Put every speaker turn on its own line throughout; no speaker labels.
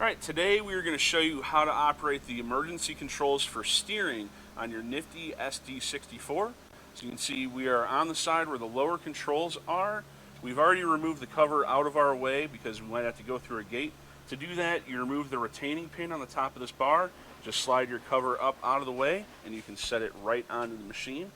Alright, today we are going to show you how to operate the emergency controls for steering on your Nifty SD64. So you can see we are on the side where the lower controls are. We've already removed the cover out of our way because we might have to go through a gate. To do that, you remove the retaining pin on the top of this bar, just slide your cover up out of the way, and you can set it right onto the machine.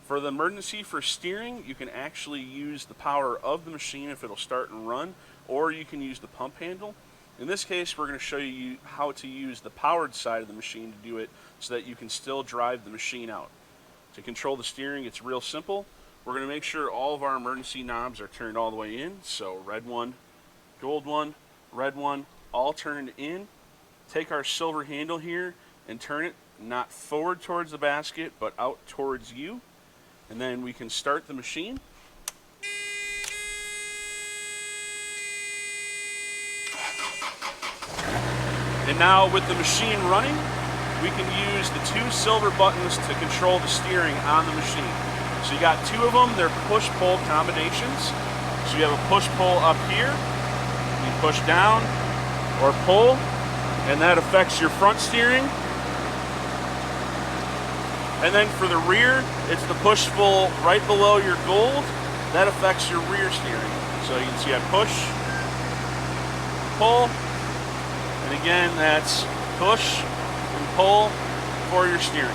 For the emergency for steering, you can actually use the power of the machine if it'll start and run, or you can use the pump handle. In this case, we're going to show you how to use the powered side of the machine to do it so that you can still drive the machine out. To control the steering, it's real simple. We're going to make sure all of our emergency knobs are turned all the way in. So red one, gold one, red one, all turned in. Take our silver handle here and turn it not forward towards the basket, but out towards you. And then we can start the machine. And now with the machine running, we can use the two silver buttons to control the steering on the machine. So you got two of them, they're push-pull combinations. So you have a push-pull up here, you push down or pull, and that affects your front steering. And then for the rear, it's the push-pull right below your gold, that affects your rear steering. So you can see I push, pull, and again, that's push and pull for your steering.